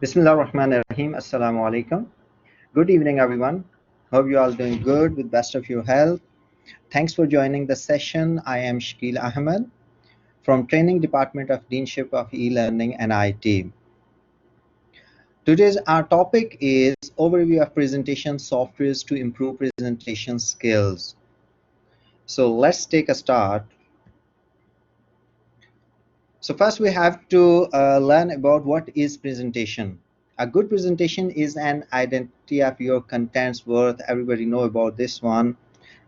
Bismillahirrahmanirrahim. Assalamu alaikum. Good evening, everyone. Hope you all doing good with best of your health. Thanks for joining the session. I am Shakil Ahmed from Training Department of Deanship of eLearning and IT. Today's our topic is overview of presentation softwares to improve presentation skills. So let's take a start. So first we have to learn about what is presentation. A good presentation is an identity of your content's worth. Everybody know about this one.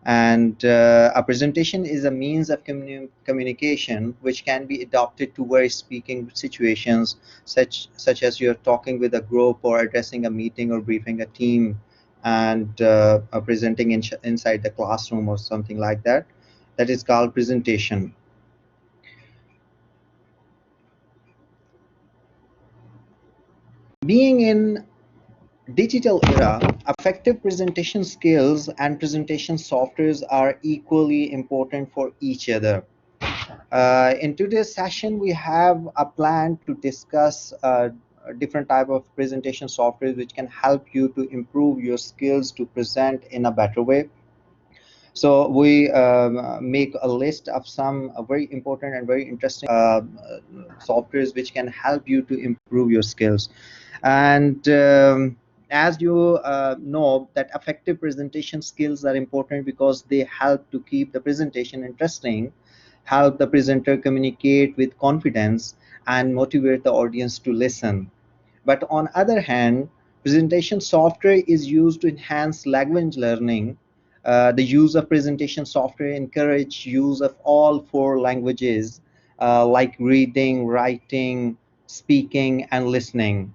And a presentation is a means of communication which can be adapted to various speaking situations, such as you're talking with a group or addressing a meeting or briefing a team and presenting inside the classroom or something like that. That is called presentation. Being in digital era, effective presentation skills and presentation softwares are equally important for each other. In today's session, we have a plan to discuss a different type of presentation software which can help you to improve your skills to present in a better way. So we make a list of some very important and very interesting softwares which can help you to improve your skills. And as you know that effective presentation skills are important because they help to keep the presentation interesting, help the presenter communicate with confidence, and motivate the audience to listen. But on other hand, presentation software is used to enhance language learning. The use of presentation software encourage use of all four languages like reading, writing, speaking, and listening.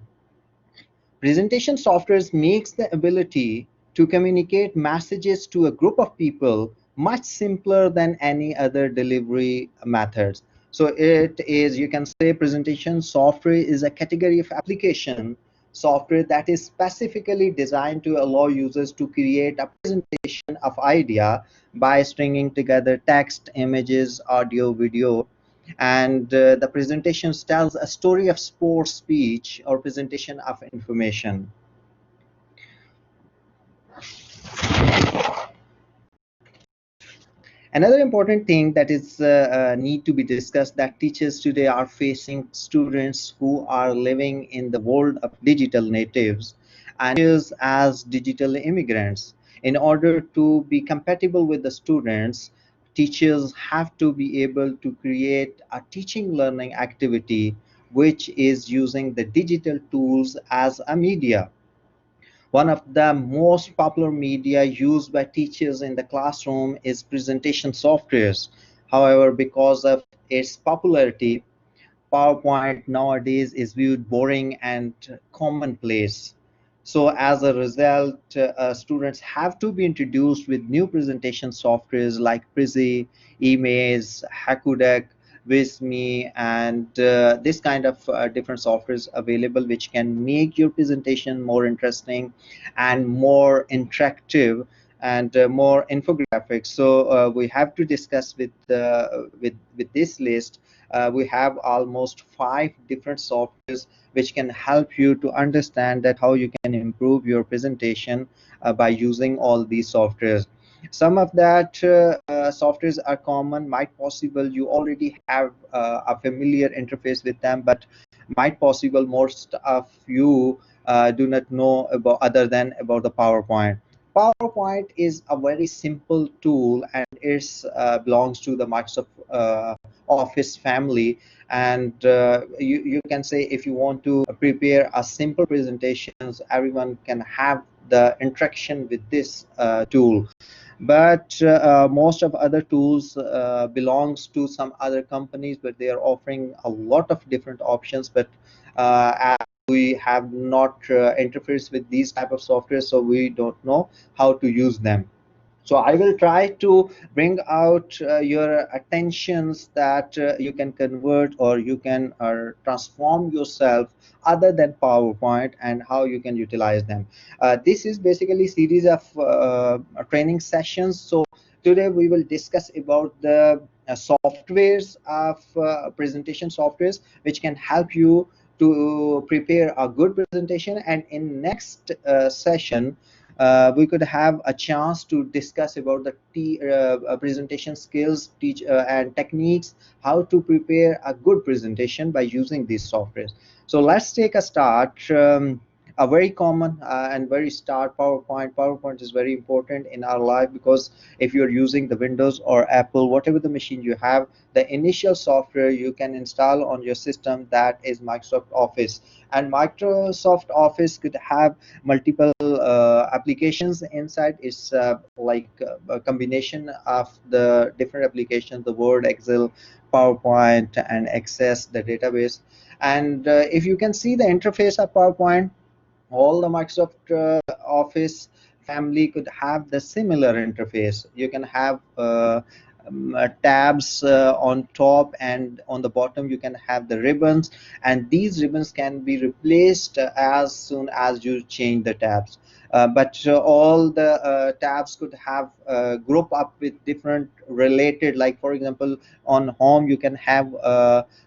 Presentation software makes the ability to communicate messages to a group of people much simpler than any other delivery methods. So it is, you can say presentation software is a category of application software that is specifically designed to allow users to create a presentation of idea by stringing together text, images, audio, video, and the presentation tells a story of sports speech or presentation of information. Another important thing that is need to be discussed that teachers today are facing students who are living in the world of digital natives and teachers as digital immigrants. In order to be compatible with the students, teachers have to be able to create a teaching learning activity which is using the digital tools as a media. One of the most popular media used by teachers in the classroom is presentation softwares. However, because of its popularity, PowerPoint nowadays is viewed boring and commonplace. So as a result, students have to be introduced with new presentation softwares like Prezi, Emaze, Hakudek, Visme, and this kind of different softwares available which can make your presentation more interesting and more interactive and more infographics. So we have to discuss with this list. We have almost 5 different softwares which can help you to understand that how you can improve your presentation by using all these softwares. Some of that softwares are common, might possible you already have a familiar interface with them, but might possible most of you do not know about other than about the PowerPoint. PowerPoint is a very simple tool and it belongs to the Microsoft Office family. And you can say if you want to prepare a simple presentations, everyone can have the interaction with this tool. But most of other tools belongs to some other companies, but they are offering a lot of different options. But as we have not interfaced with these type of software, so we don't know how to use them. So I will try to bring out your attentions that you can convert or you can transform yourself other than PowerPoint and how you can utilize them. This is basically series of training sessions. So today we will discuss about the softwares of presentation softwares which can help you to prepare a good presentation. And in next session, we could have a chance to discuss about the presentation skills, and techniques, how to prepare a good presentation by using these softwares. So let's take a start. A very common and very start PowerPoint. PowerPoint is very important in our life, because if you're using the Windows or Apple, whatever the machine you have, the initial software you can install on your system, that is Microsoft Office. And Microsoft Office could have multiple applications inside. It's like a combination of the different applications, the Word, Excel, PowerPoint, and Access, the database. And if you can see the interface of PowerPoint, all the Microsoft Office family could have the similar interface. You can have tabs on top, and on the bottom you can have the ribbons, and these ribbons can be replaced as soon as you change the tabs. But all the tabs could have group up with different related, like for example, on home you can have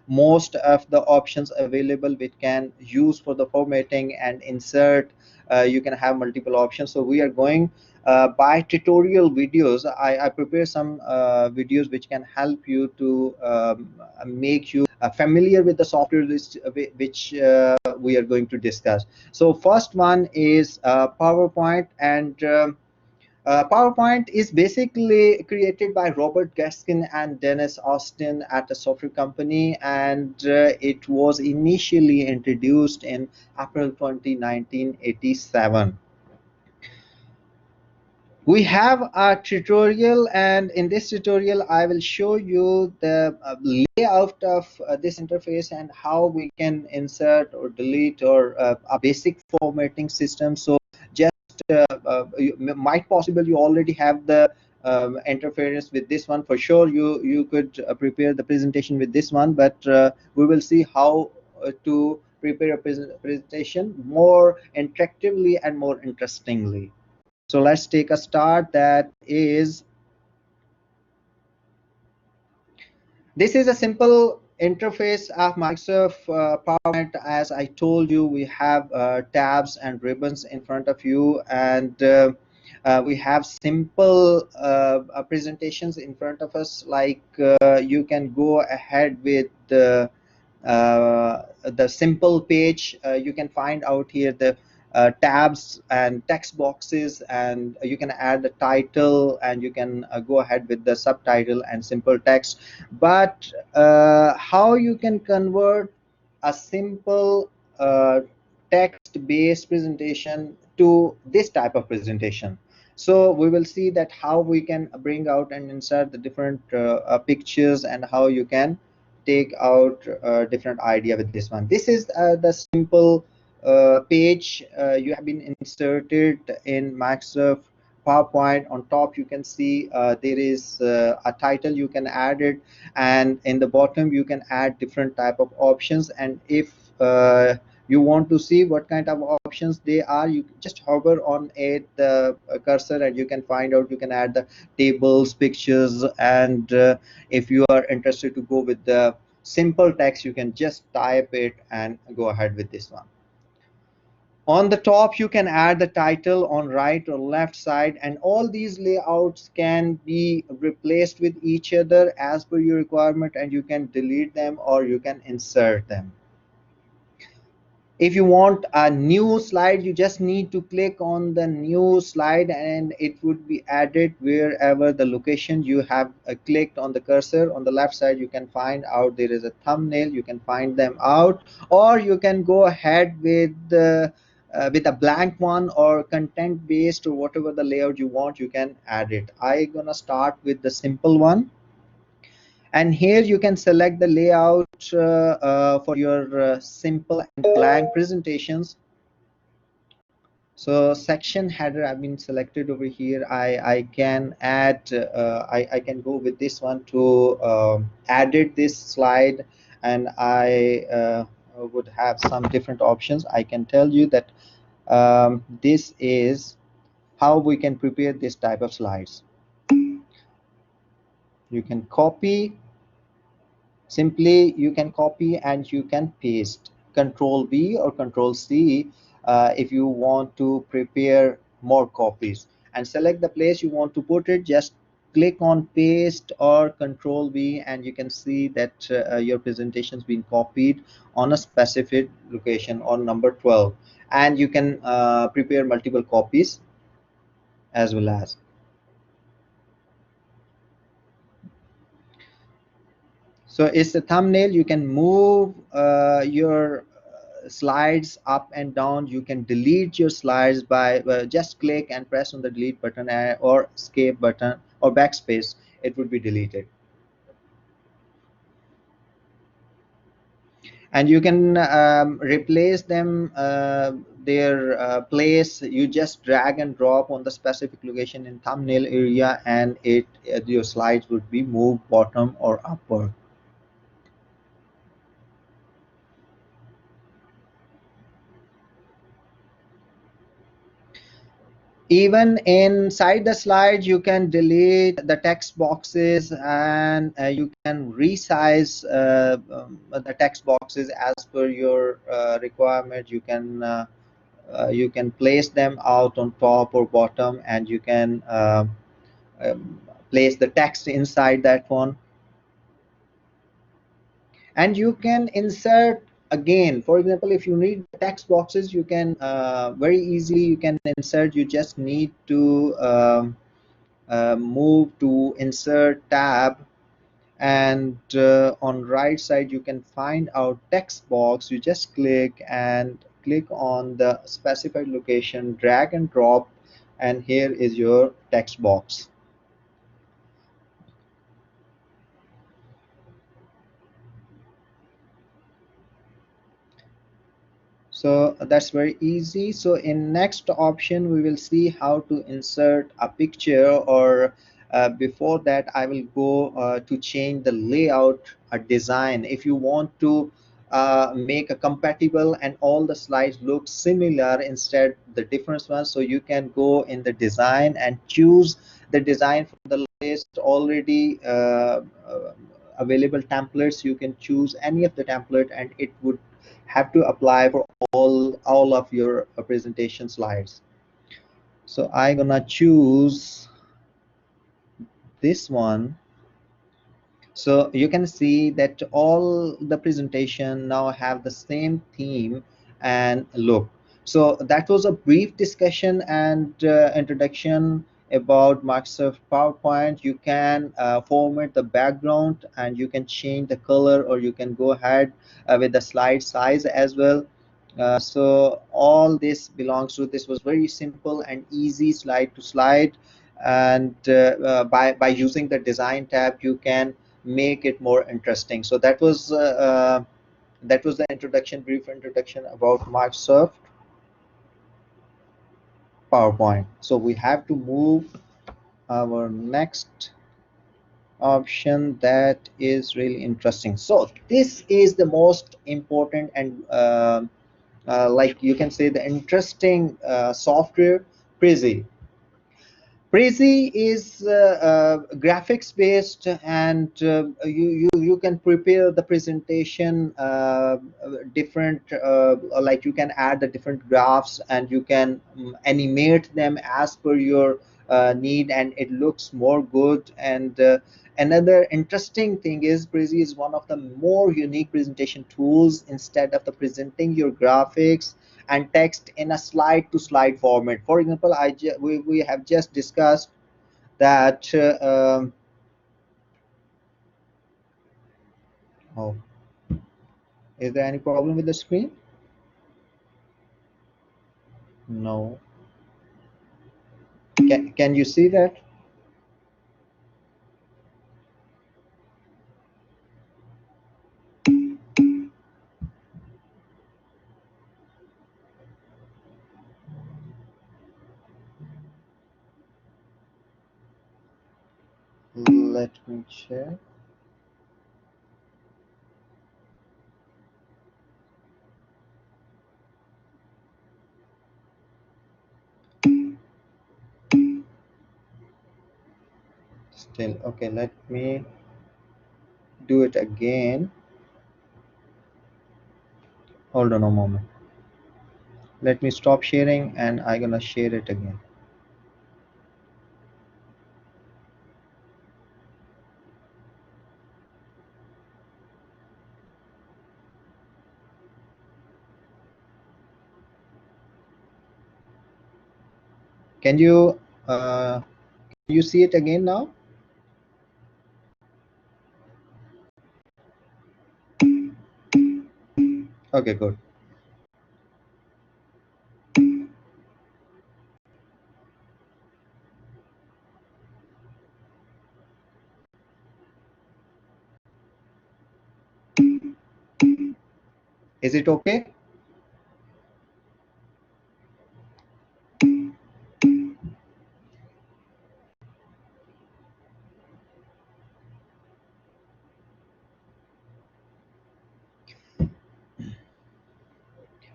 most of the options available which can use for the formatting and insert. You can have multiple options. So we are going by tutorial videos. I prepare some videos which can help you to make you familiar with the software which we are going to discuss. So first one is PowerPoint. And PowerPoint is basically created by Robert Gaskin and Dennis Austin at a software company, and it was initially introduced in April 20, 1987. We have a tutorial, and in this tutorial I will show you the layout of this interface and how we can insert or delete, or a basic formatting system. So just might possible you already have the interference with this one. For sure you could prepare the presentation with this one, but we will see how to prepare a presentation more interactively and more interestingly. So let's take a start. That is, this is a simple interface of Microsoft PowerPoint. As I told you, we have tabs and ribbons in front of you, and we have simple presentations in front of us. Like you can go ahead with the simple page. You can find out here the tabs and text boxes, and you can add the title, and you can go ahead with the subtitle and simple text. But how you can convert a simple text based presentation to this type of presentation? So we will see that how we can bring out and insert the different pictures, and how you can take out different idea with this one. This is the simple page you have been inserted in Microsoft PowerPoint. On top you can see there is a title, you can add it, and in the bottom you can add different type of options. And if you want to see what kind of options they are, you just hover on it, the cursor, and you can find out. You can add the tables, pictures, and if you are interested to go with the simple text, you can just type it and go ahead with this one. On the top you can add the title, on right or left side, and all these layouts can be replaced with each other as per your requirement, and you can delete them or you can insert them. If you want a new slide, you just need to click on the new slide, and it would be added wherever the location you have clicked on the cursor. On the left side you can find out there is a thumbnail, you can find them out, or you can go ahead with a blank one, or content based, or whatever the layout you want, you can add it. I'm gonna start with the simple one. And here you can select the layout for your simple and blank presentations. So section header I've been selected over here. I can add I can go with this one to edit this slide, and I would have some different options. I can tell you that this is how we can prepare this type of slides. You can copy, simply you can copy and you can paste. Control V or Control C if you want to prepare more copies, and select the place you want to put it. Just click on paste or Control V, and you can see that your presentation has been copied on a specific location on number 12, and you can prepare multiple copies as well as. So it's a thumbnail. You can move your slides up and down. You can delete your slides by just click and press on the delete button or escape button or backspace. It would be deleted. And you can replace them their place. You just drag and drop on the specific location in thumbnail area, and it your slides would be moved bottom or upward. Even inside the slide, you can delete the text boxes, and you can resize the text boxes as per your requirement. You can place them out on top or bottom, and you can place the text inside that one. And you can insert again. For example, if you need text boxes, you can very easily you can insert. You just need to move to insert tab, and on right side you can find our text box. You just click and click on the specified location, drag and drop, and here is your text box. So that's very easy. So in next option we will see how to insert a picture, or before that I will go to change the layout or design. If you want to make a compatible and all the slides look similar instead the different ones, so you can go in the design and choose the design from the list already available templates. You can choose any of the template, and it would have to apply for all of your presentation slides. So I'm gonna choose this one. So you can see that all the presentation now have the same theme and look. So that was a brief discussion and introduction about Microsoft PowerPoint. You can format the background, and you can change the color, or you can go ahead with the slide size as well. So all this belongs to, this was very simple and easy slide to slide, and by using the design tab you can make it more interesting. So that was the introduction, brief introduction about Microsoft PowerPoint. So we have to move our next option that is really interesting. So this is the most important and like you can say the interesting software, Prezi. Prezi is graphics based, and you can prepare the presentation different, like you can add the different graphs, and you can animate them as per your need, and it looks more good. And another interesting thing is Prezi is one of the more unique presentation tools. Instead of the presenting your graphics and text in a slide to slide format. For example, we have just discussed that oh, is there any problem with the screen? No. Can you see that? Let me check. Still okay, let me do it again. Hold on a moment. Let me stop sharing and I'm gonna share it again. Can you see it again now? Okay, good. Is it okay?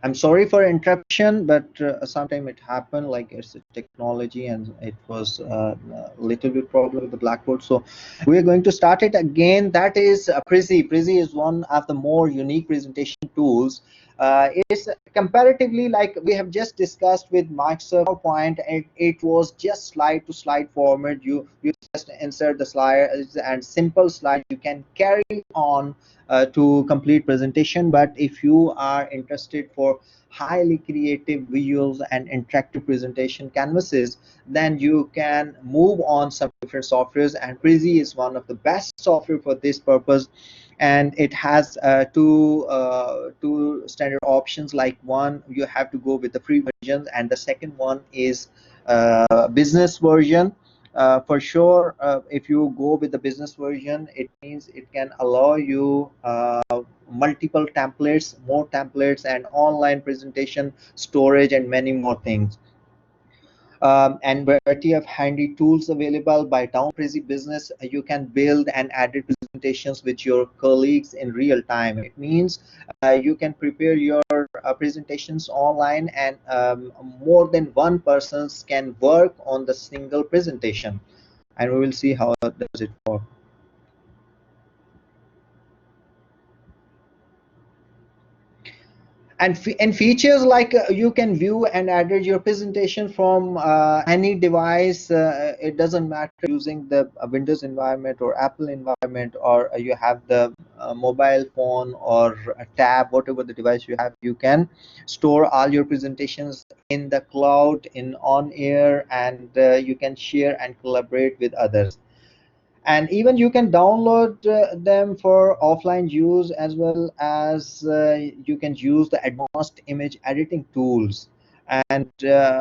I'm sorry for interruption, but sometime it happened. Like it's a technology, and it was a little bit problem with the Blackboard. So we're going to start it again. That is Prezi. Prezi is one of the more unique presentation tools. It's comparatively like we have just discussed with Microsoft PowerPoint. It was just slide to slide format. You just insert the slides and simple slide. You can carry on to complete presentation. But if you are interested for highly creative visuals and interactive presentation canvases, then you can move on some different softwares, and Prezi is one of the best software for this purpose. And it has two standard options. Like one, you have to go with the free version, and the second one is business version. For sure, if you go with the business version, it means it can allow you multiple templates, more templates, and online presentation storage, and many more things. And variety of handy tools available. By down Prezi Business, you can build and edit presentations with your colleagues in real time. It means you can prepare your presentations online, and more than one person can work on the single presentation. And we will see how does it work. And features like you can view and edit your presentation from any device. It doesn't matter using the Windows environment or Apple environment, or you have the mobile phone or a tab, whatever the device you have. You can store all your presentations in the cloud, in on air, and you can share and collaborate with others. And even you can download them for offline use, as well as you can use the advanced image editing tools and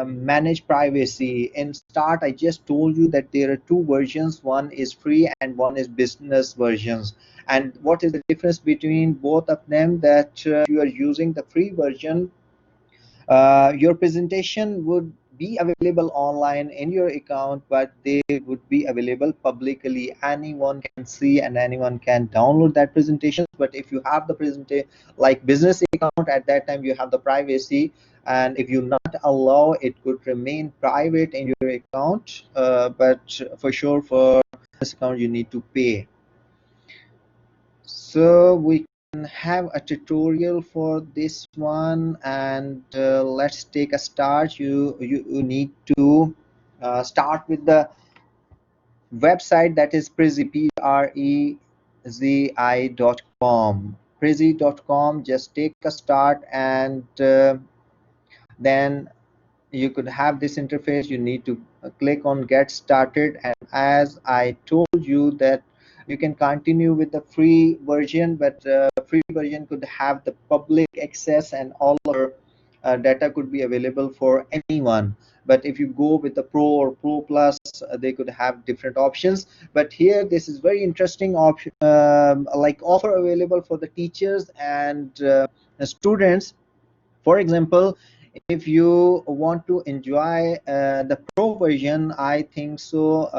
manage privacy. In start, I just told you that there are two versions. One is free and one is business versions. And what is the difference between both of them? That you are using the free version, your presentation would be available online in your account, but they would be available publicly. Anyone can see and anyone can download that presentation. But if you have the presentation like business account, at that time you have the privacy, and if you not allow, it could remain private in your account. But for sure, for this account you need to pay. So we can have a tutorial for this one, and let's take a start. You need to start with the website, that is Prezi, Prezi.com. Prezi.com. Just take a start, and then you could have this interface. You need to click on get started, and as I told you that you can continue with the free version, but free version could have the public access, and all our data could be available for anyone. But if you go with the pro or pro plus, they could have different options. But here this is very interesting option, like offer available for the teachers and students. For example, if you want to enjoy the pro version, I think so,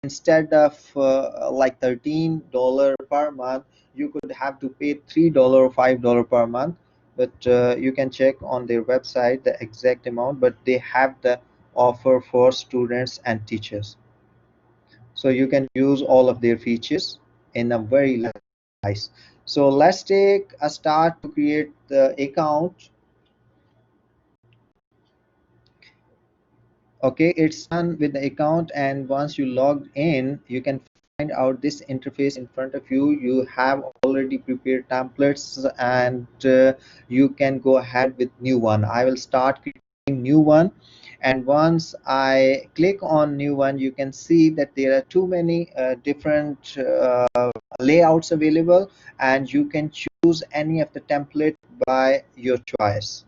instead of like $13 per month, you could have to pay $3 or $5 per month. But you can check on their website the exact amount, but they have the offer for students and teachers, so you can use all of their features in a very less price. So let's take a start to create the account. Okay, it's done with the account, and once you logged in, you can find out this interface in front of you. You have already prepared templates, and you can go ahead with new one. I will start creating new one, and once I click on new one, you can see that there are too many different layouts available, and you can choose any of the template by your choice.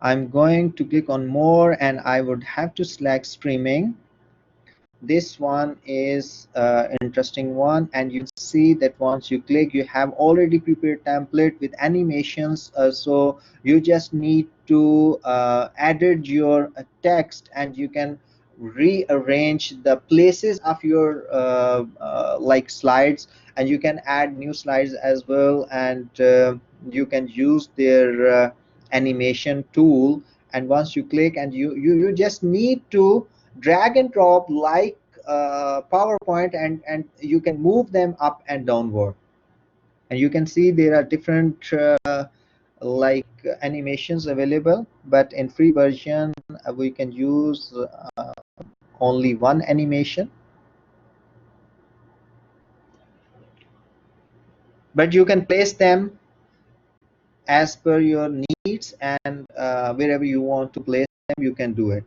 I'm going to click on more, and I would have to select streaming. This one is interesting one, and you see that once you click, you have already prepared template with animations, so you just need to edit your text, and you can rearrange the places of your like slides, and you can add new slides as well, and you can use their animation tool. And once you click, and you just need to drag and drop like PowerPoint, and you can move them up and downward. And you can see there are different like animations available, but in free version we can use only one animation, but you can place them as per your needs, and wherever you want to place them, you can do it.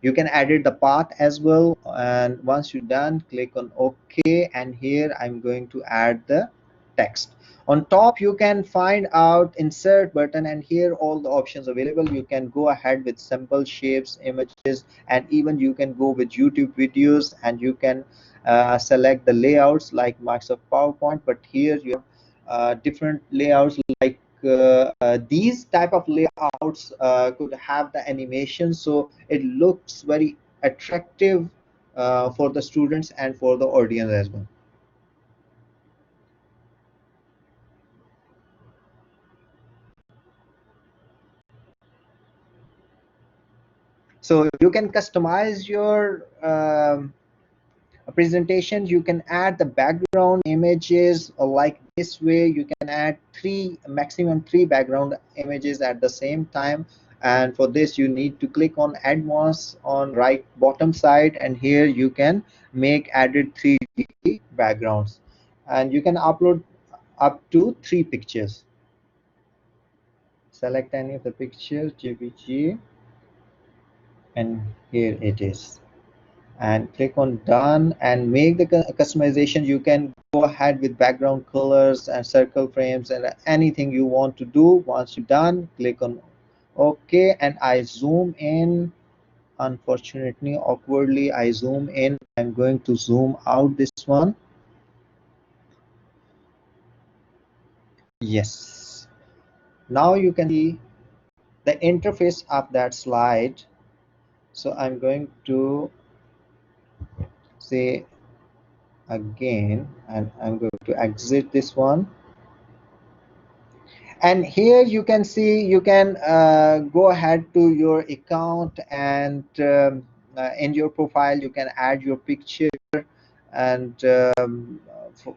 You can edit the path as well, and once you're done, click on OK, and here I'm going to add the text. On top you can find out insert button, and here all the options available. You can go ahead with simple shapes, images, and even you can go with YouTube videos, and you can select the layouts like Microsoft PowerPoint, but here you have different layouts like these type of layouts could have the animation, so it looks very attractive for the students and for the audience as well. So you can customize your presentation. You can add the background images like this way. You can add maximum three background images at the same time, and for this you need to click on advanced on right bottom side, and here you can make added 3D backgrounds, and you can upload up to 3 pictures. Select any of the pictures, JPG, and here it is, and click on done and make the customization. You can go ahead with background colors and circle frames and anything you want to do. Once you're done, click on OK, and I zoom in. Unfortunately, awkwardly, I zoom in. I'm going to zoom out this one. Yes, now you can see the interface of that slide. So I'm going to say again, and I'm going to exit this one. And here you can see, you can go ahead to your account, and in your profile you can add your picture, and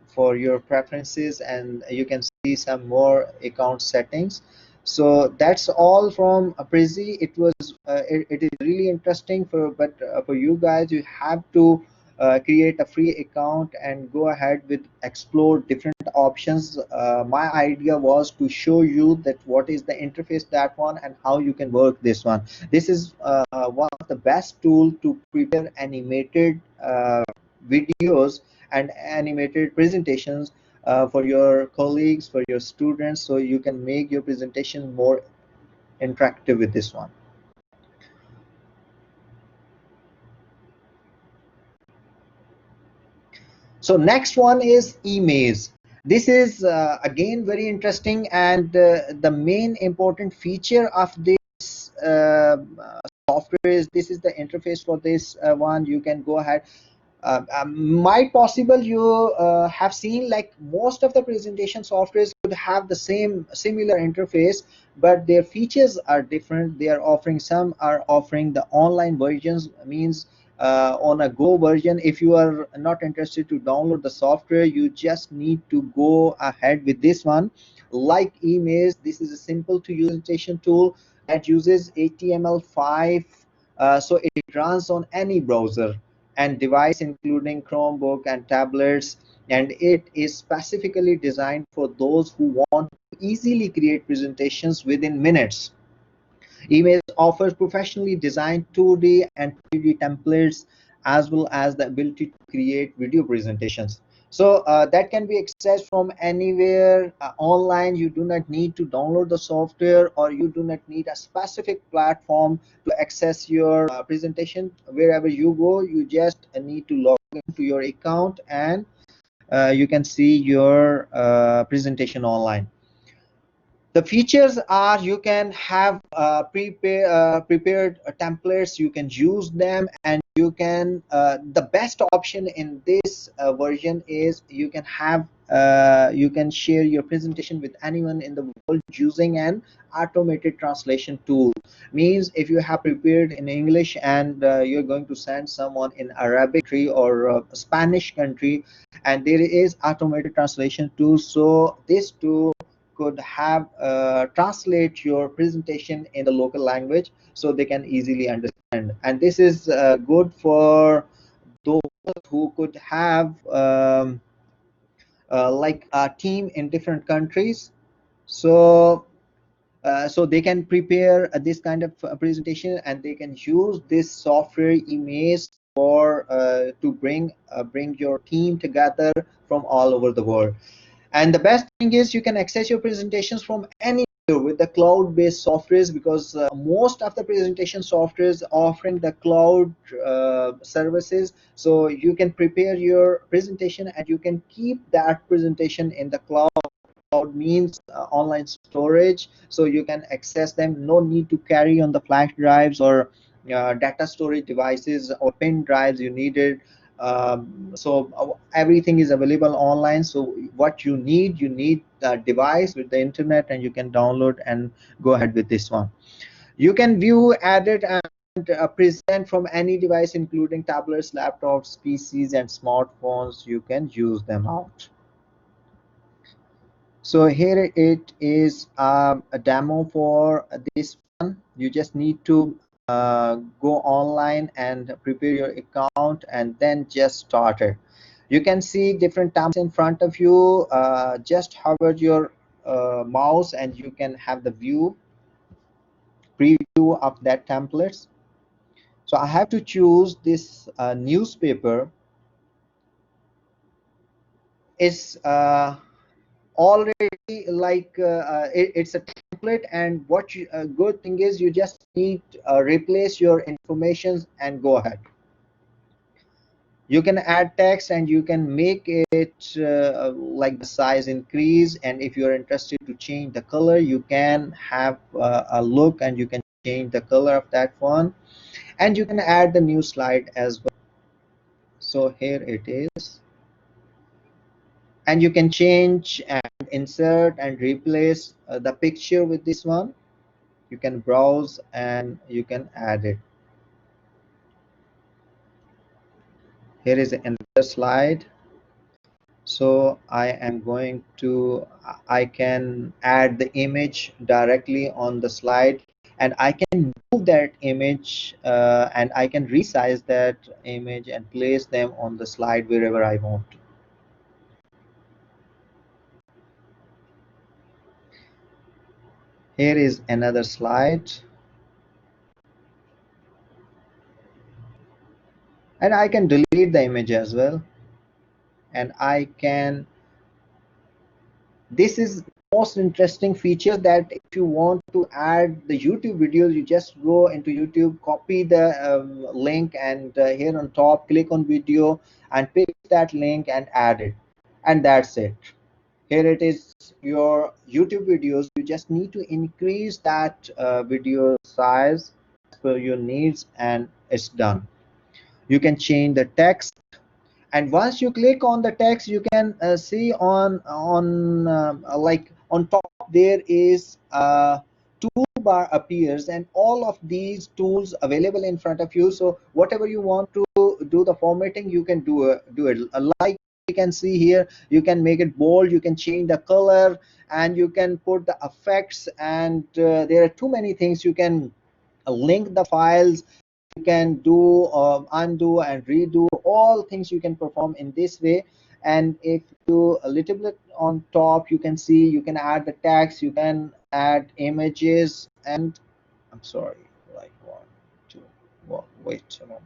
for your preferences, and you can see some more account settings. So that's all from Prezi. It was it is really interesting for you guys. You have to create a free account and go ahead with explore different options. My idea was to show you that what is the interface that one and how you can work this one. This is one of the best tool to prepare animated videos and animated presentations for your colleagues, for your students, so you can make your presentation more interactive with this one. So next one is emaze. This is again very interesting, and the main important feature of this software is this is the interface for this one. You can go ahead, might possible you have seen like most of the presentation softwares could have the same similar interface, but their features are different. They are offering, some are offering the online versions, means on a Go version. If you are not interested to download the software, you just need to go ahead with this one. Like Emaze, this is a simple to use presentation tool that uses HTML5, so it runs on any browser and device including Chromebook and tablets, and it is specifically designed for those who want to easily create presentations within minutes. Emails offers professionally designed 2D and 3D templates, as well as the ability to create video presentations. So that can be accessed from anywhere online. You do not need to download the software, or you do not need a specific platform to access your presentation. Wherever you go, you just need to log into your account, and you can see your presentation online. The features are, you can have prepared templates, you can use them, and you can the best option in this version is you can share your presentation with anyone in the world using an automated translation tool. Means if you have prepared in English and you're going to send someone in Arabic country or Spanish country, and there is automated translation tool, so this tool could have translate your presentation in the local language so they can easily understand. And this is good for those who could have like a team in different countries, so so they can prepare this kind of presentation, and they can use this software Emaze for bring your team together from all over the world. And the best thing is, you can access your presentations from anywhere with the cloud-based softwares, because most of the presentation softwares offering the cloud services. So you can prepare your presentation and you can keep that presentation in the cloud. Cloud means online storage, so you can access them. No need to carry on the flash drives or data storage devices or pen drives you needed. So everything is available online. So what you need a device with the internet, and you can download and go ahead with this one. You can view, edit, and present from any device including tablets, laptops, PCs, and smartphones. You can use them out. So here it is, a demo for this one. You just need to go online and prepare your account, and then just start it. You can see different tabs in front of you. Just hover your mouse and you can have the preview of that templates. So I have to choose this newspaper. Is already like it's a template, and what good thing is, you just need replace your information and go ahead. You can add text and you can make it like the size increase, and if you're interested to change the color, you can have a look and you can change the color of that one, and you can add the new slide as well. So here it is, and you can change and insert and replace the picture with this one. You can browse and you can add it. Here is another slide. So I can add the image directly on the slide, and I can move that image and I can resize that image and place them on the slide wherever I want. Here is another slide, and I can delete the image as well, and I can, this is most interesting feature, that if you want to add the YouTube videos, you just go into YouTube, copy the link, and here on top click on video and paste that link and add it, and that's it. Here it is, your YouTube videos. You just need to increase that video size for your needs, and it's done. You can change the text, and once you click on the text, you can see like on top there is a toolbar appears, and all of these tools available in front of you. So whatever you want to do the formatting, you can do it. Like you can see here, you can make it bold, you can change the color, and you can put the effects, and there are too many things. You can link the files, you can do undo and redo, all things you can perform in this way. And if you a little bit on top, you can see you can add the text, you can add images, and I'm sorry, like one, two, well, wait a moment.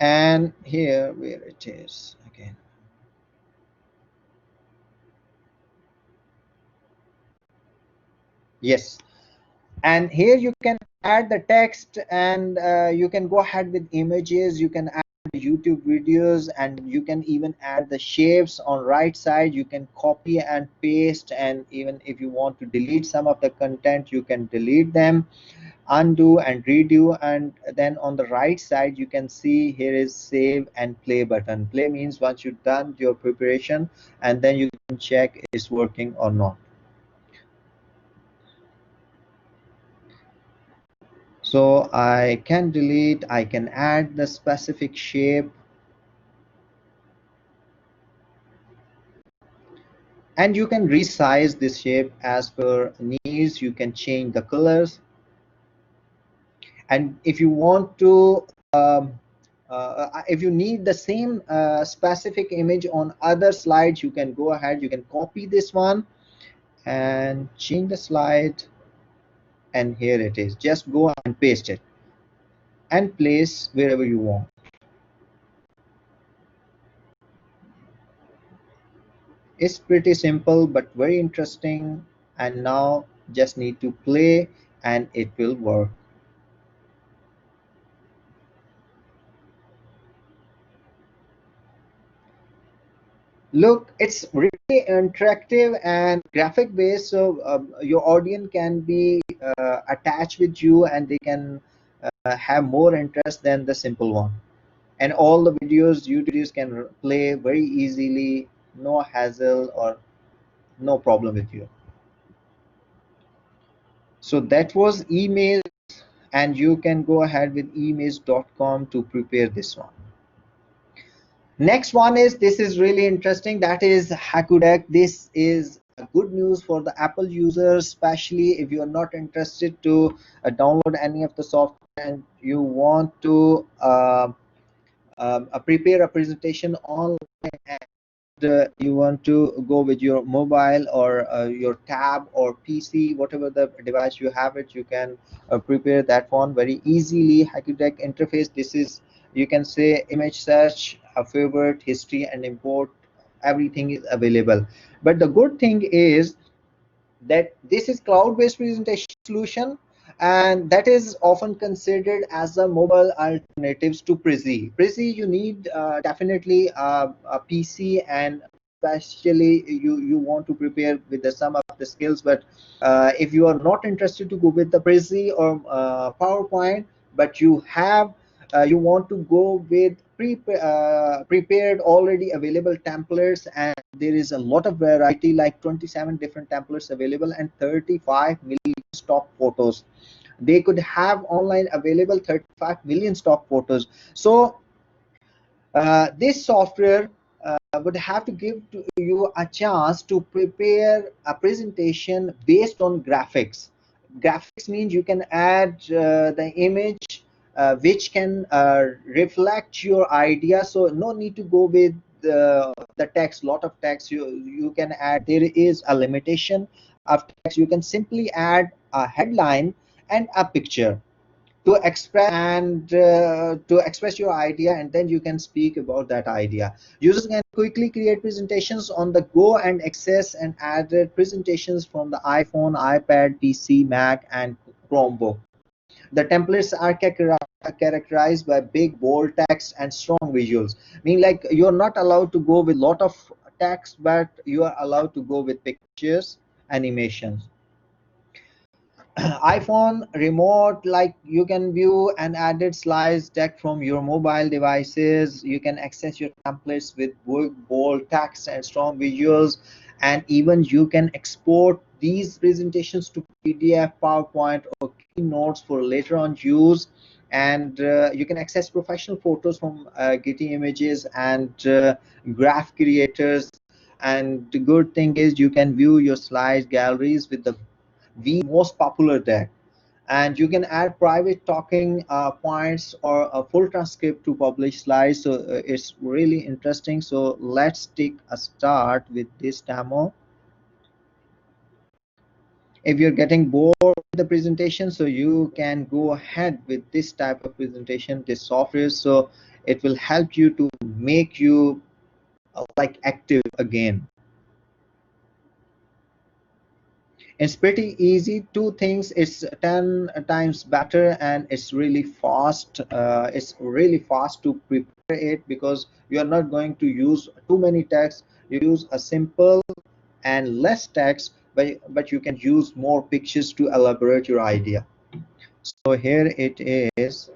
And here where it is again. Yes, and here you can add the text, and you can go ahead with images, you can add YouTube videos, and you can even add the shapes on right side. You can copy and paste, and even if you want to delete some of the content, you can delete them, undo and redo. And then on the right side you can see here is save and play button. Play means once you've done your preparation, and then you can check it's working or not. So I can delete, I can add the specific shape, and you can resize this shape as per needs. You can change the colors, and if you want to if you need the same specific image on other slides, you can go ahead, you can copy this one and change the slide, and here it is. Just go and paste it and place wherever you want. It's pretty simple but very interesting, and now just need to play and it will work. Look, it's really interactive and graphic based, so your audience can be attached with you, and they can have more interest than the simple one. And all the videos, YouTubers can play very easily, no hassle or no problem with you. So that was email, and you can go ahead with emails.com to prepare this one. Next one is, this is really interesting, that is Hakudek. This is good news for the Apple users, especially if you are not interested to download any of the software and you want to prepare a presentation online, and you want to go with your mobile or your tab or PC, whatever the device you have it, you can prepare that one very easily. Hakudek interface, this is, you can say image search, a favorite, history and import, everything is available. But the good thing is that this is cloud-based presentation solution, and that is often considered as a mobile alternatives to Prezi. Prezi, you need definitely a PC, and especially you want to prepare with the some of the skills. But if you are not interested to go with the Prezi or PowerPoint, but you want to go with prepared already available templates, and there is a lot of variety, like 27 different templates available and 35 million stock photos. They could have online available 35 million stock photos. So this software would have to give to you a chance to prepare a presentation based on graphics. Graphics means you can add the image which can reflect your idea, so no need to go with the text, lot of text. You can add, there is a limitation of text. You can simply add a headline and a picture to express, and to express your idea, and then you can speak about that idea. Users can quickly create presentations on the go and access and added presentations from the iPhone, iPad, PC, Mac and Chromebook. The templates are characterized by big bold text and strong visuals, mean like you're not allowed to go with lot of text, but you are allowed to go with pictures, animations. iPhone remote, like you can view and edit slides deck from your mobile devices. You can access your templates with bold text and strong visuals, and even you can export these presentations to PDF, PowerPoint, or keynotes for later on use. And you can access professional photos from Getty Images and graph creators. And the good thing is you can view your slides galleries with the most popular deck, and you can add private talking points or a full transcript to publish slides. So it's really interesting. So let's take a start with this demo. If you're getting bored with the presentation, so you can go ahead with this type of presentation, this software. So it will help you to make you like active again. It's pretty easy. Two things: it's 10 times better, and it's really fast. It's really fast to prepare it, because you are not going to use too many text. You use a simple and less text, but you can use more pictures to elaborate your idea. So here it is.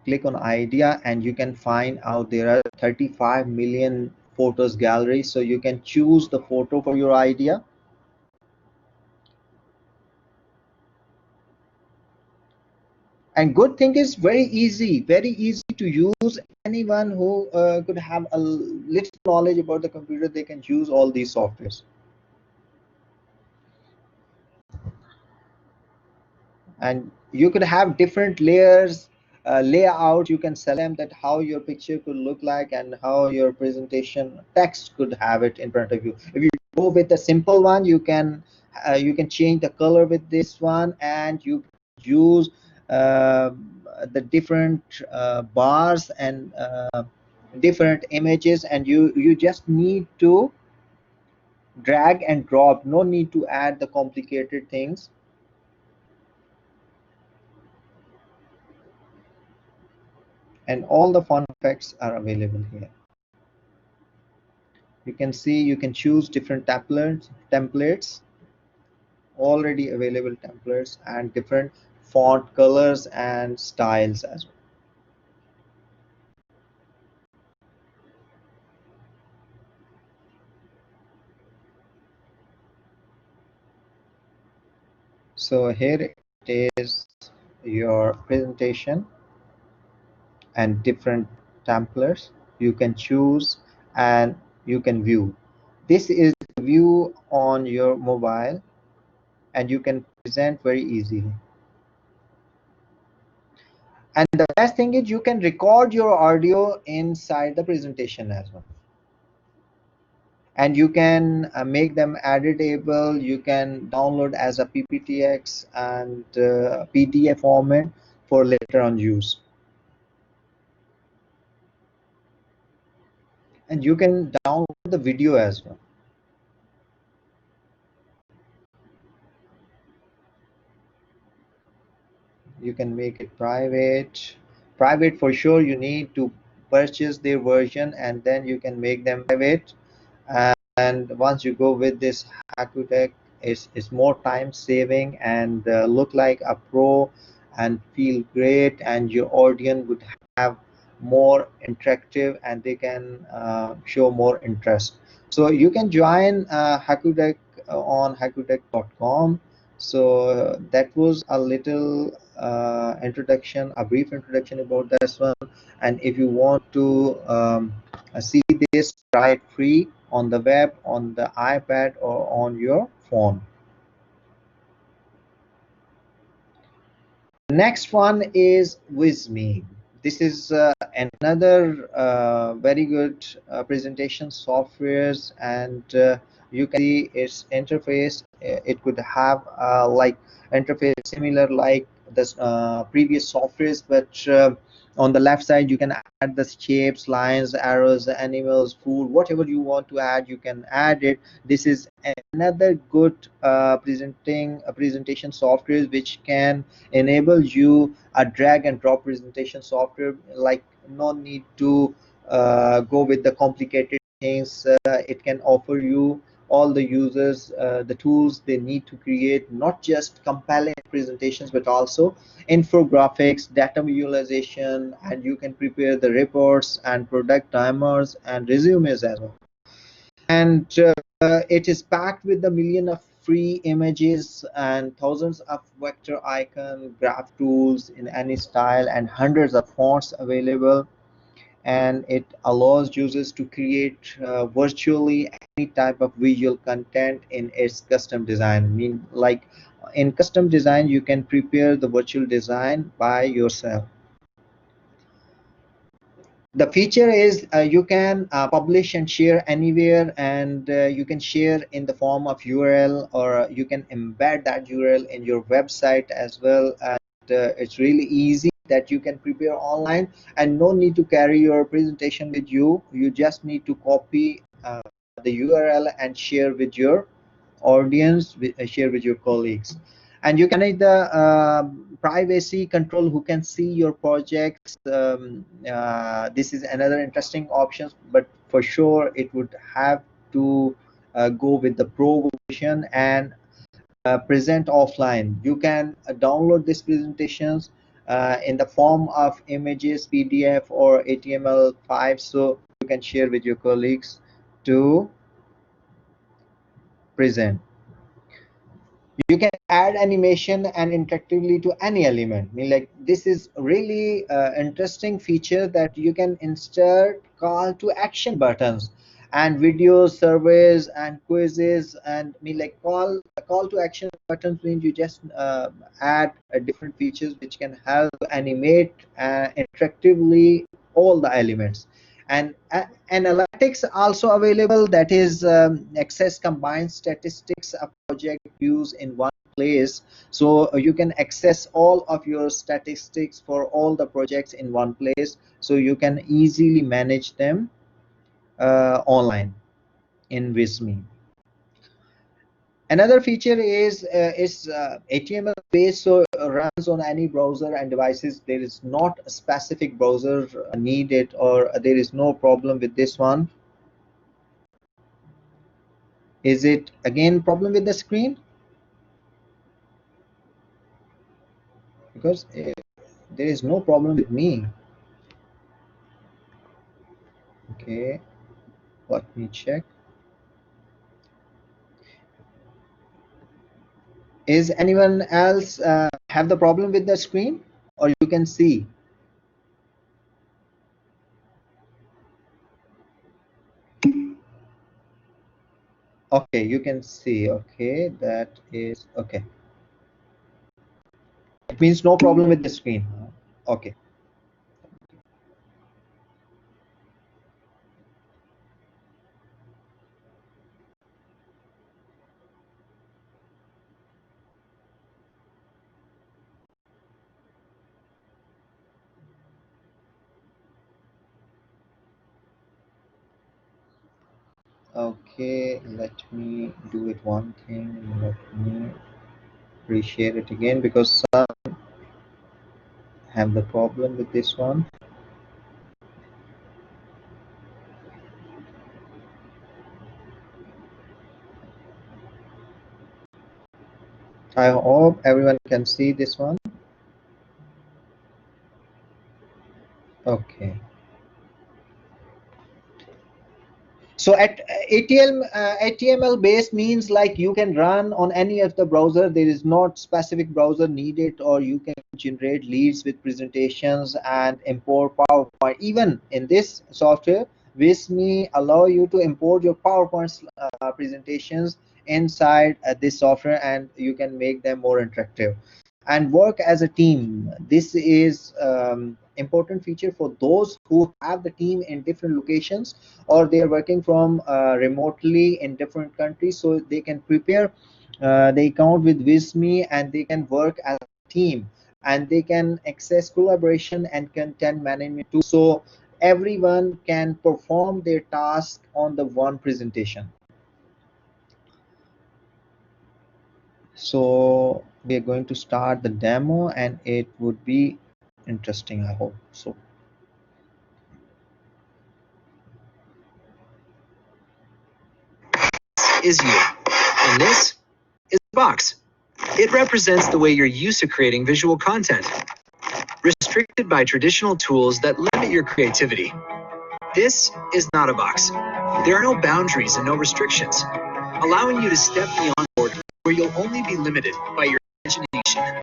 Click on idea, and you can find out there are 35 million photos gallery. So you can choose the photo for your idea. And good thing is very easy to use. Anyone who could have a little knowledge about the computer, they can use all these softwares. And you could have different layers, layout. You can select that how your picture could look like and how your presentation text could have it in front of you. If you go with the simple one, you can change the color with this one, and you use uh, the different bars and different images, and you just need to drag and drop. No need to add the complicated things. And all the font effects are available here. You can see you can choose different templates, already available templates, and different font colors and styles as well. So here it is, your presentation and different templates you can choose and you can view. This is the view on your mobile, and you can present very easily. And the best thing is you can record your audio inside the presentation as well. And you can make them editable. You can download as a pptx and pdf format for later on use. And you can download the video as well. You can make it private for sure. You need to purchase their version, and then you can make them private. And once you go with this Hakudek, it's more time saving, and look like a pro and feel great, and your audience would have more interactive, and they can show more interest. So you can join Hakudek on hakudek.com. So that was a little introduction, a brief introduction about this one. And if you want to see this, try it free on the web, on the iPad, or on your phone. Next one is Wizmi. This is another very good presentation softwares, and you can see its interface. It could have like interface similar like the previous softwares, but on the left side you can add the shapes, lines, arrows, animals, food, whatever you want to add, you can add it. This is another good presentation software which can enable you a drag and drop presentation software. Like, no need to go with the complicated things. It can offer you all the users the tools they need to create not just compelling presentations, but also infographics, data visualization, and you can prepare the reports and product timers and resumes as well. And it is packed with a million of free images and thousands of vector icon graph tools in any style and hundreds of fonts available. And it allows users to create virtually any type of visual content in its custom design. I mean, like in custom design, you can prepare the virtual design by yourself. The feature is you can publish and share anywhere, and you can share in the form of URL, or you can embed that URL in your website as well. And it's really easy that you can prepare online, and no need to carry your presentation with you. You just need to copy the URL and share with your audience, share with your colleagues. And you can manage the privacy control, who can see your projects. This is another interesting option, but for sure it would have to go with the pro version and present offline. You can download these presentations in the form of images, PDF or HTML5, so you can share with your colleagues to present. You can add animation and interactively to any element. I mean, like, this is really interesting feature that you can insert call to action buttons and videos, surveys and quizzes. And I mean, like, call to action buttons means you just add different features which can help animate interactively all the elements. And analytics also available, that is access combined statistics of project views in one place. So you can access all of your statistics for all the projects in one place, so you can easily manage them online in Visme. Another feature is HTML based, so runs on any browser and devices. There is not a specific browser needed, or there is no problem with this one. Is it again problem with the screen? Because there is no problem with me. Okay, let me check. Is anyone else have the problem with the screen, or you can see? Okay, you can see. Okay, that is okay. It means no problem with the screen. Okay. Okay, let me do it one thing. Let me reshare it again, because some have the problem with this one. I hope everyone can see this one. Okay. So at HTML based means like you can run on any of the browser. There is not specific browser needed, or you can generate leads with presentations and import PowerPoint. Even in this software, Visme allow you to import your PowerPoint presentations inside this software, and you can make them more interactive and work as a team. This is important feature for those who have the team in different locations, or they are working from remotely in different countries, so they can prepare the account with Visme, and they can work as a team, and they can access collaboration and content management too, so everyone can perform their task on the one presentation. So we are going to start the demo, and it would be interesting, I hope so. Is you, and this is the box. It represents the way you're used to creating visual content, restricted by traditional tools that limit your creativity. This is not a box. There are no boundaries and no restrictions, allowing you to step beyond borders where you'll only be limited by your imagination.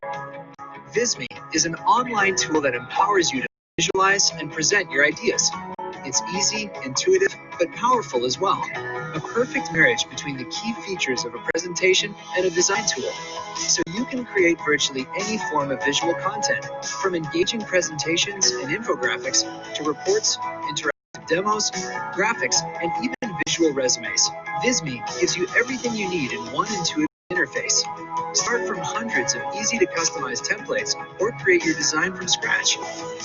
Visme is an online tool that empowers you to visualize and present your ideas. It's easy, intuitive, but powerful as well. A perfect marriage between the key features of a presentation and a design tool. So you can create virtually any form of visual content, from engaging presentations and infographics to reports, interactive demos, graphics, and even visual resumes. Visme gives you everything you need in one intuitive interface. Start from hundreds of easy to customize templates or create your design from scratch.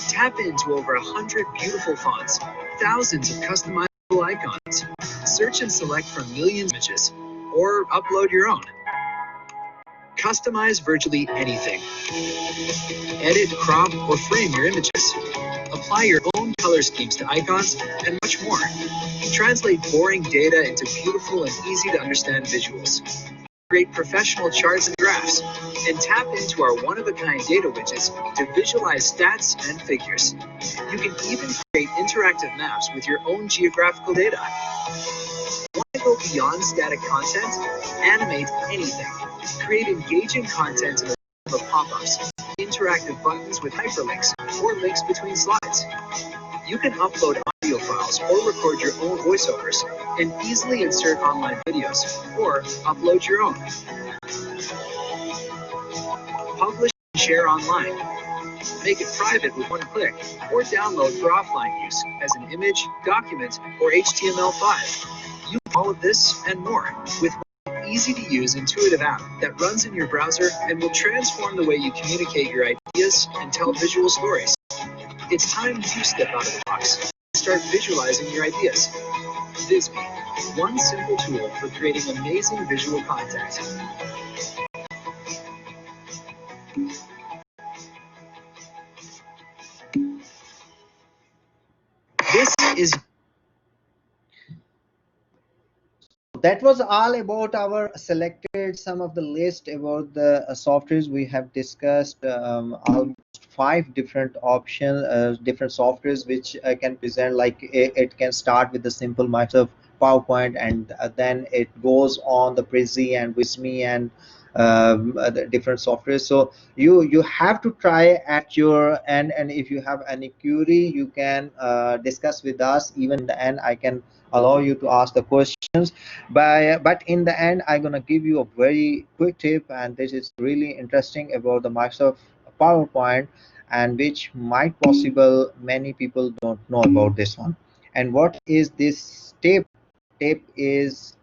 Tap into over 100 beautiful fonts, thousands of customizable icons. Search and select from millions of images, or upload your own. Customize virtually anything. Edit, crop, or frame your images. Apply your own color schemes to icons, and much more. Translate boring data into beautiful and easy to understand visuals. Create professional charts and graphs, and tap into our one-of-a-kind data widgets to visualize stats and figures. You can even create interactive maps with your own geographical data. Want to go beyond static content? Animate anything. Create engaging content in the form of pop-ups, interactive buttons with hyperlinks, or links between slides. You can upload audio files or record your own voiceovers and easily insert online videos or upload your own. Publish and share online. Make it private with one click or download for offline use as an image, document, or HTML5. You can do all of this and more with one easy-to-use intuitive app that runs in your browser and will transform the way you communicate your ideas and tell visual stories. It's time to step out of the box and start visualizing your ideas. Visme, one simple tool for creating amazing visual content. This is That was all about our selected some of the list about the softwares we have discussed. Almost five different options, different softwares which can present. Like it can start with the simple Microsoft PowerPoint, and then it goes on the Prezi and Wizmi and the different softwares. So you have to try at your end, and if you have any query, you can discuss with us. Even in the end, I can allow you to ask the questions. But in the end, I'm gonna give you a very quick tip, and this is really interesting about the Microsoft PowerPoint, and which might possible many people don't know about this one. And what is this tip? Tip is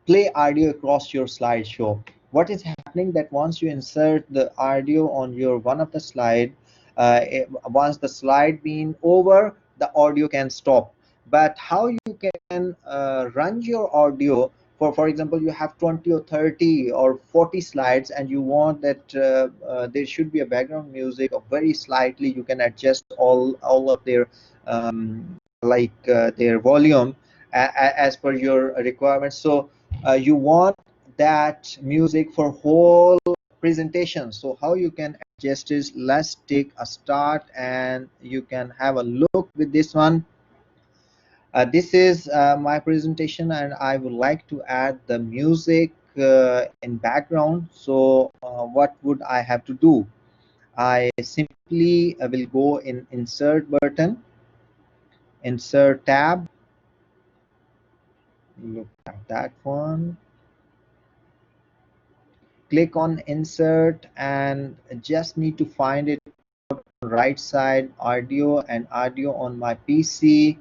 play audio across your slideshow. What is happening that once you insert the audio on your one of the slide, once the slide being over, the audio can stop. But how you can run your audio, for example, you have 20 or 30 or 40 slides, and you want that there should be a background music, or very slightly you can adjust all of their their volume as per your requirements. So you want that music for whole presentation. So how you can adjust is, let's take a start and you can have a look with this one. This is my presentation, and I would like to add the music in background. So what would I have to do? I simply will go in insert button, insert tab, look at that one, click on insert, and just need to find it right side, audio, and audio on my PC,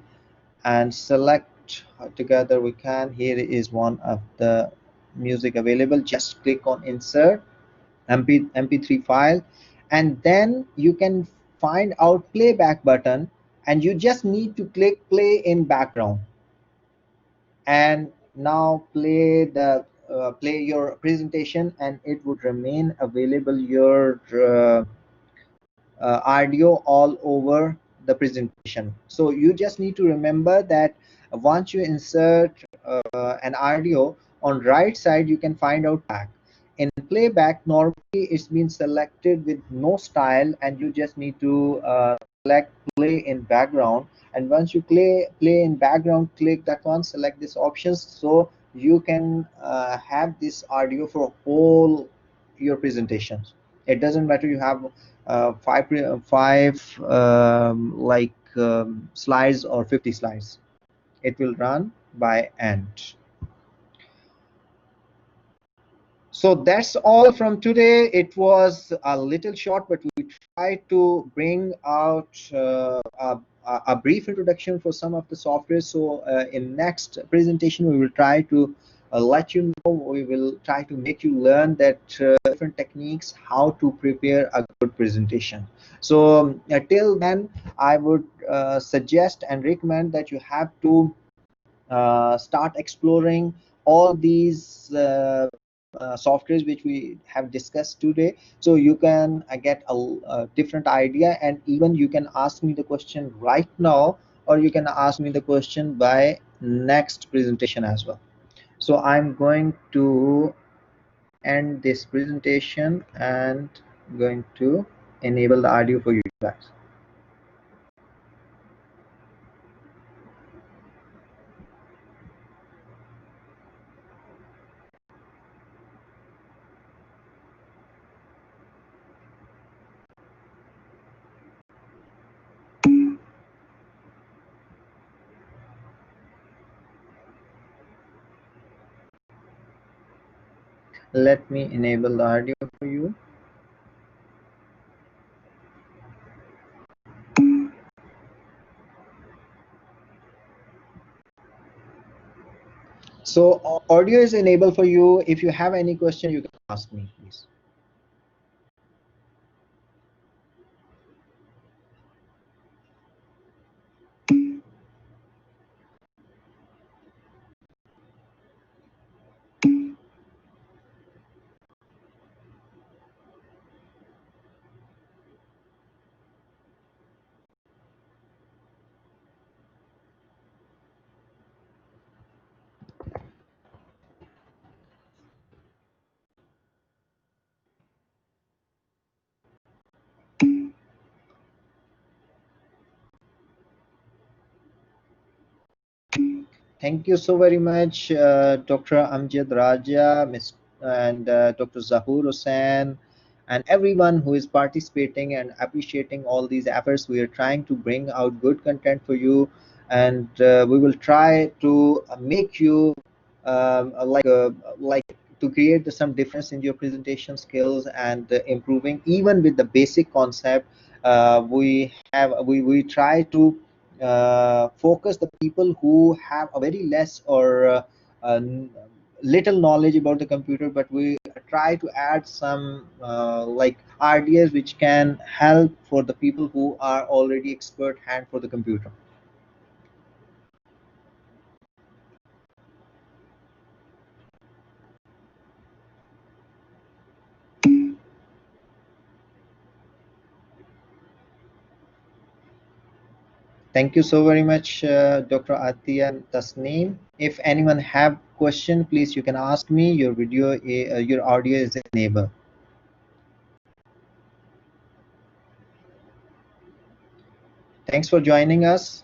and select together we can. Here is one of the music available. Just click on insert mp3 file, and then you can find out playback button, and you just need to click play in background, and now play your presentation, and it would remain available your audio all over the presentation. So you just need to remember that once you insert an audio, on right side you can find out back. In playback, normally it's been selected with no style, and you just need to select play in background, and once you play in background, click that one, select these options, so you can have this audio for whole your presentations. It doesn't matter you have five slides or 50 slides, it will run by end. So that's all from today. It was a little short, but we tried to bring out a brief introduction for some of the software. So in next presentation, we will try to let you know, we will try to make you learn that different techniques, how to prepare a good presentation. So till then, I would suggest and recommend that you have to start exploring all these softwares which we have discussed today, so you can get a different idea, and even you can ask me the question right now, or you can ask me the question by next presentation as well. So I'm going to end this presentation and going to enable the audio for you guys. Let me enable the audio for you. So audio is enabled for you. If you have any question, you can ask me, please. Thank you so very much, Dr. Amjad Raja, and Dr. Zahur Hussain, and everyone who is participating and appreciating all these efforts. We are trying to bring out good content for you, and we will try to make you like to create some difference in your presentation skills and improving even with the basic concept. We try to focus the people who have a very less or uh, little knowledge about the computer, but we try to add some ideas which can help for the people who are already expert hand for the computer. Thank you so very much, Dr. Atiya and Tasneem. If anyone have question, please you can ask me. Your video, your audio is enabled. Thanks for joining us.